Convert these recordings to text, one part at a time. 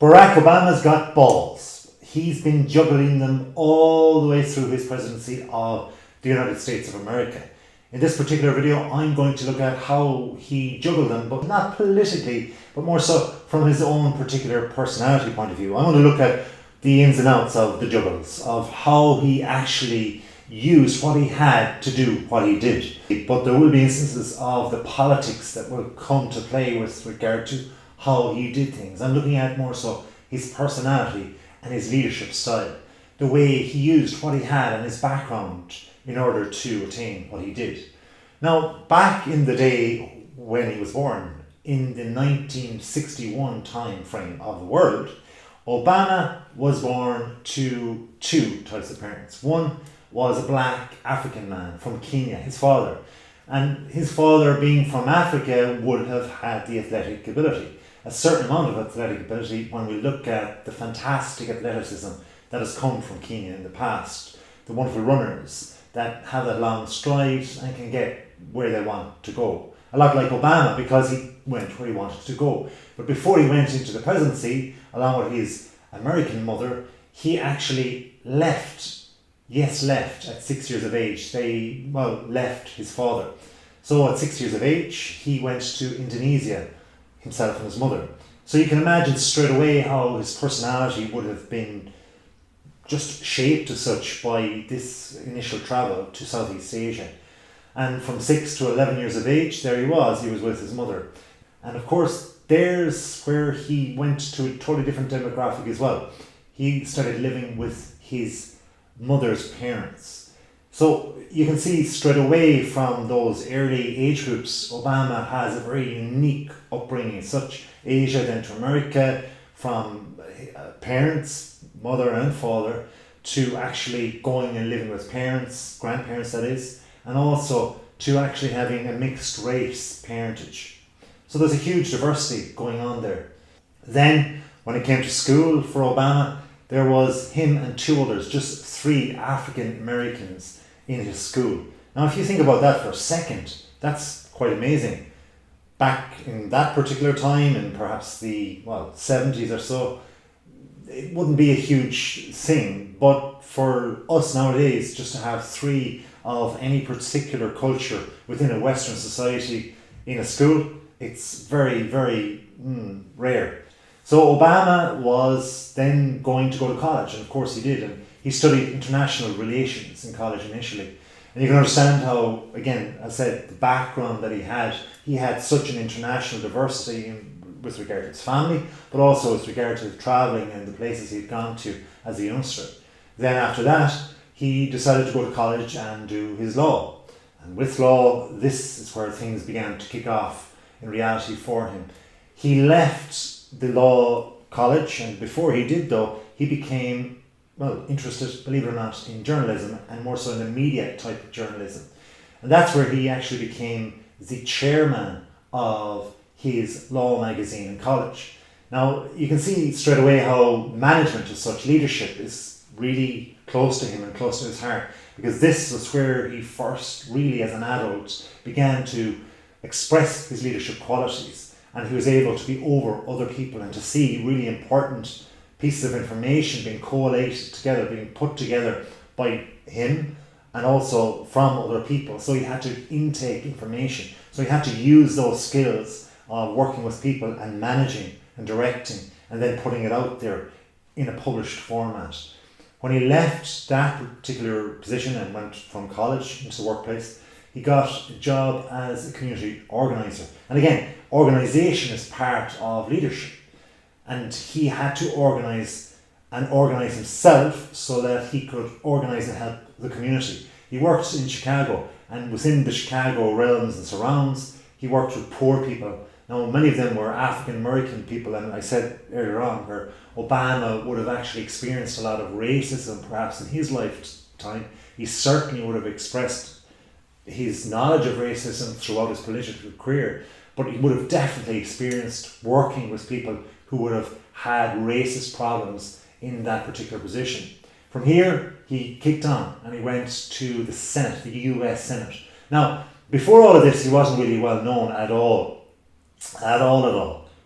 Barack Obama's got balls. He's been juggling them all the way through his presidency of the United States of America. In this particular video, I'm going to look at how he juggled them, but not politically, but more so from his own particular personality point of view. I want to look at the ins and outs of the juggles, of how he actually used what he had to do what he did. But there will be instances of the politics that will come to play with regard to how he did things. I'm looking at more so his personality and his leadership style, the way he used what he had and his background in order to attain what he did. Now, back in the day when he was born, in the 1961 time frame of the world, Obama was born to two types of parents. One was a black African man from Kenya, his father. And his father, being from Africa, would have had the athletic ability. A certain amount of athletic ability when we look at the fantastic athleticism that has come from Kenya in the past. The wonderful runners that have that long stride and can get where they want to go. A lot like Obama, because he went where he wanted to go. But before he went into the presidency, along with his American mother, he actually left at 6 years of age. They left his father. So at 6 years of age, he went to Indonesia, himself and his mother. So you can imagine straight away how his personality would have been just shaped as such by this initial travel to Southeast Asia. And from 6 to 11 years of age, there he was with his mother. And of course, there's where he went to a totally different demographic as well. He started living with his mother's parents. So you can see straight away from those early age groups, Obama has a very unique upbringing as such. Asia, then to America, from parents, mother and father, to actually going and living with parents, grandparents that is, and also to actually having a mixed race parentage. So there's a huge diversity going on there. Then, when it came to school for Obama, there was him and two others, just three African Americans in his school. Now, if you think about that for a second, that's quite amazing. Back in that particular time, in perhaps the 70s or so, it wouldn't be a huge thing. But for us nowadays, just to have three of any particular culture within a Western society in a school, it's very, very rare. So Obama was then going to go to college, and of course he did, and he studied international relations in college initially. And you can understand how, again, as I said, the background that he had such an international diversity with regard to his family, but also with regard to travelling and the places he'd gone to as a youngster. Then after that, he decided to go to college and do his law. And with law, this is where things began to kick off in reality for him. He left the law college, and before he did though, he became interested, believe it or not, in journalism, and more so in the media type of journalism. And that's where he actually became the chairman of his law magazine in college. Now, you can see straight away how management as such, leadership, is really close to him and close to his heart, because this was where he first really as an adult began to express his leadership qualities, and he was able to be over other people and to see really important pieces of information being collated together, being put together by him and also from other people. So he had to intake information. So he had to use those skills of working with people and managing and directing and then putting it out there in a published format. When he left that particular position and went from college into the workplace, he got a job as a community organiser. And again, organisation is part of leadership. And he had to organise himself so that he could organise and help the community. He worked in Chicago, and within the Chicago realms and surrounds, he worked with poor people. Now, many of them were African American people, and I said earlier on where Obama would have actually experienced a lot of racism perhaps in his lifetime. He certainly would have expressed his knowledge of racism throughout his political career, but he would have definitely experienced working with people who would have had racist problems in that particular position. From here, he kicked on and he went to the Senate, the US Senate. Now, before all of this, he wasn't really well known at all,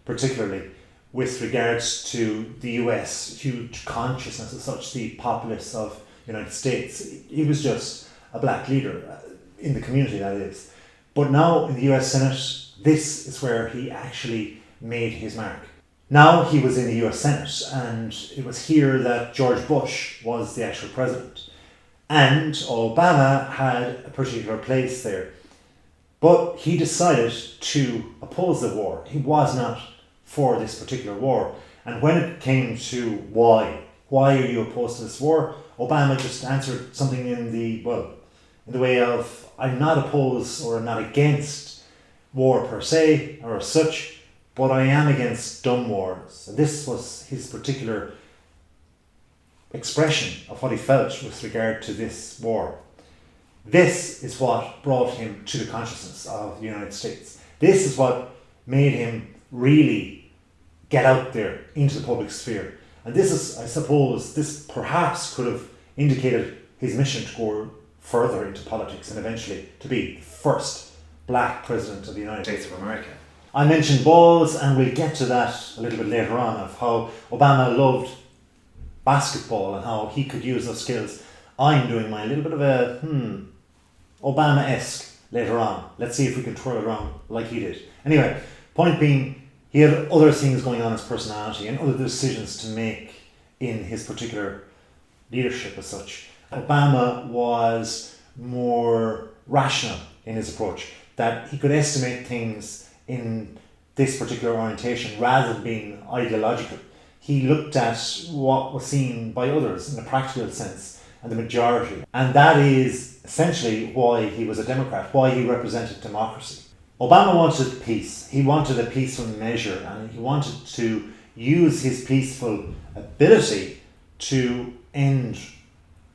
particularly with regards to the US, huge consciousness as such, the populace of the United States. He was just a black leader in the community, that is. But now in the US Senate, this is where he actually made his mark. Now he was in the US Senate, and it was here that George Bush was the actual president. And Obama had a particular place there. But he decided to oppose the war. He was not for this particular war. And when it came to why are you opposed to this war, Obama just answered something in the way of, I'm not opposed or I'm not against war per se or as such, but I am against dumb wars. And this was his particular expression of what he felt with regard to this war. This is what brought him to the consciousness of the United States. This is what made him really get out there into the public sphere. And this is, I suppose, this perhaps could have indicated his mission to go further into politics and eventually to be the first black president of the United States of America. I mentioned balls, and we'll get to that a little bit later on, of how Obama loved basketball and how he could use those skills. I'm doing my little bit of a Obama-esque later on. Let's see if we can twirl it around like he did. Anyway, point being, he had other things going on in his personality and other decisions to make in his particular leadership as such. Obama was more rational in his approach, that he could estimate things in this particular orientation rather than being ideological. He looked at what was seen by others in a practical sense and the majority. And that is essentially why he was a Democrat, why he represented democracy. Obama wanted peace. He wanted a peaceful measure, and he wanted to use his peaceful ability to end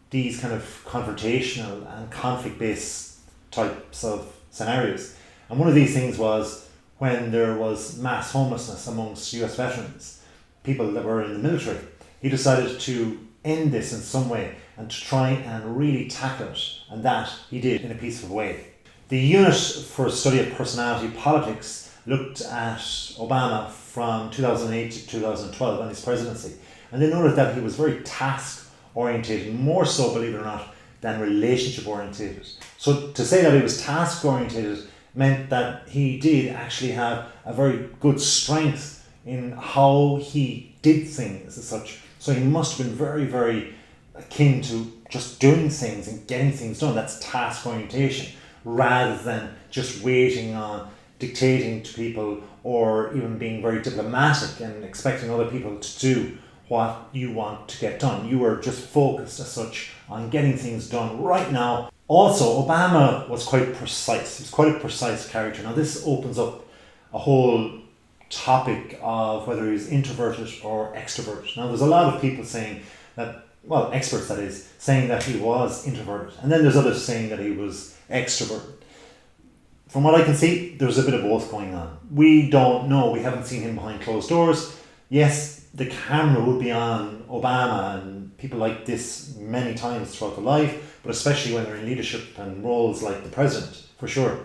these kind of confrontational and conflict-based types of scenarios. And one of these things was when there was mass homelessness amongst US veterans, people that were in the military. He decided to end this in some way and to try and really tackle it, and that he did in a peaceful way. The unit for study of personality politics looked at Obama from 2008 to 2012 and his presidency, and they noted that he was very task orientated, more so, believe it or not, than relationship orientated. So to say that he was task orientated meant that he did actually have a very good strength in how he did things as such. So he must have been very, very akin to just doing things and getting things done. That's task orientation, rather than just waiting on dictating to people or even being very diplomatic and expecting other people to do what you want to get done. You were just focused as such on getting things done right now. Also, Obama was quite precise. He was quite a precise character. Now this opens up a whole topic of whether he's introverted or extrovert. Now there's a lot of people saying that, well, experts that is, saying that he was introverted, and then there's others saying that he was extrovert. From what I can see, there's a bit of both going on. We don't know, we haven't seen him behind closed doors. Yes, the camera would be on Obama and people like this many times throughout their life, but especially when they're in leadership and roles like the president, for sure.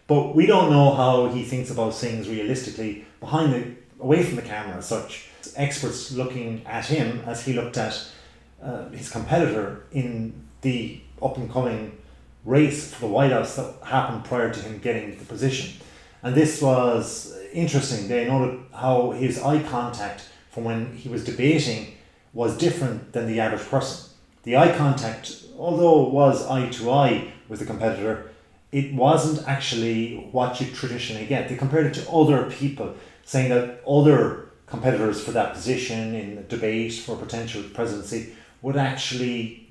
But we don't know how he thinks about things realistically away from the camera as such. Experts looking at him as he looked at his competitor in the up-and-coming race for the White House that happened prior to him getting the position. And this was interesting. They noted how his eye contact from when he was debating was different than the average person. The eye contact, although it was eye to eye with the competitor, it wasn't actually what you traditionally get. They compared it to other people, saying that other competitors for that position in a debate for potential presidency would actually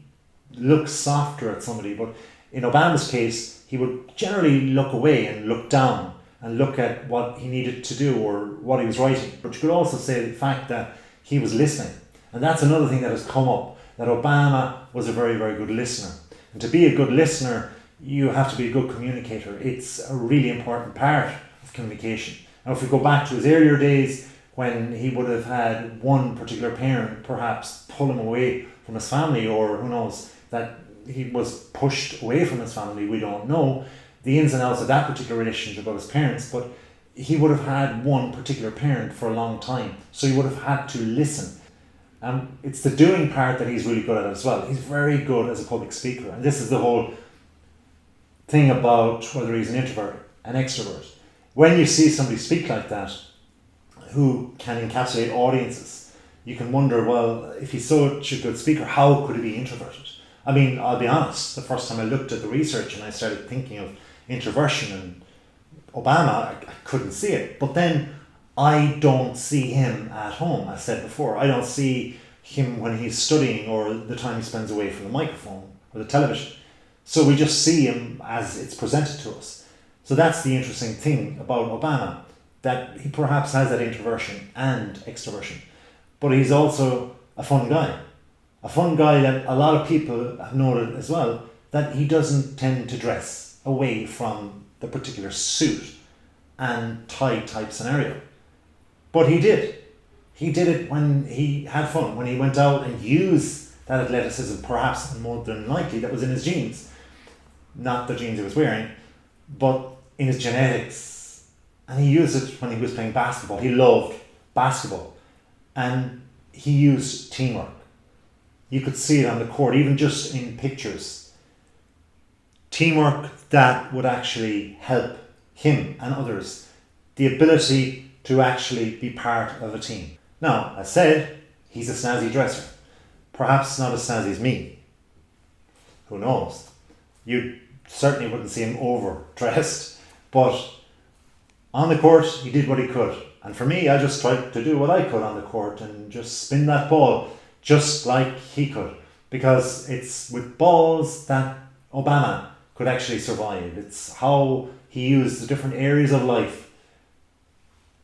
look softer at somebody. But in Obama's case, he would generally look away and look down and look at what he needed to do or what he was writing. But you could also say the fact that he was listening. And that's another thing that has come up, that Obama was a very, very good listener. And to be a good listener, you have to be a good communicator. It's a really important part of communication. Now, if we go back to his earlier days, when he would have had one particular parent perhaps pull him away from his family, or who knows, that he was pushed away from his family, we don't know the ins and outs of that particular relationship of his parents, but he would have had one particular parent for a long time, so he would have had to listen. It's the doing part that he's really good at as well. He's very good as a public speaker, and this is the whole thing about whether he's an introvert, an extrovert. When you see somebody speak like that, who can encapsulate audiences, you can wonder, well, if he's such a good speaker, how could he be introverted? I mean, I'll be honest, the first time I looked at the research and I started thinking of introversion and Obama, I couldn't see it. But then I don't see him at home, as I said before. I don't see him when he's studying or the time he spends away from the microphone or the television. So we just see him as it's presented to us. So that's the interesting thing about Obama, that he perhaps has that introversion and extroversion. But he's also a fun guy. A fun guy that a lot of people have noted as well, that he doesn't tend to dress away from the particular suit and tie type scenario. But he did. He did it when he had fun, when he went out and used that athleticism, perhaps more than likely, that was in his genes. Not the jeans he was wearing, but in his genetics. And he used it when he was playing basketball. He loved basketball. And he used teamwork. You could see it on the court, even just in pictures. Teamwork that would actually help him and others. The ability to actually be part of a team. Now, as said, he's a snazzy dresser. Perhaps not as snazzy as me. Who knows? You certainly wouldn't see him overdressed. But on the court, he did what he could. And for me, I just tried to do what I could on the court and just spin that ball just like he could. Because it's with balls that Obama could actually survive. It's how he used the different areas of life.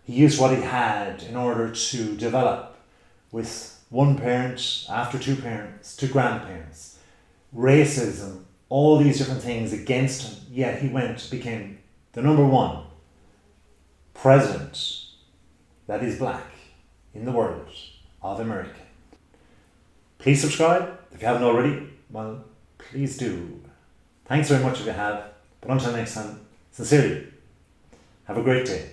He used what he had in order to develop with one parent, after two parents, to grandparents. Racism, all these different things against him. Yet he became the number one president that is black in the world of America. Please subscribe if you haven't already. Well, please do. Thanks very much if you have. But until next time, sincerely, have a great day.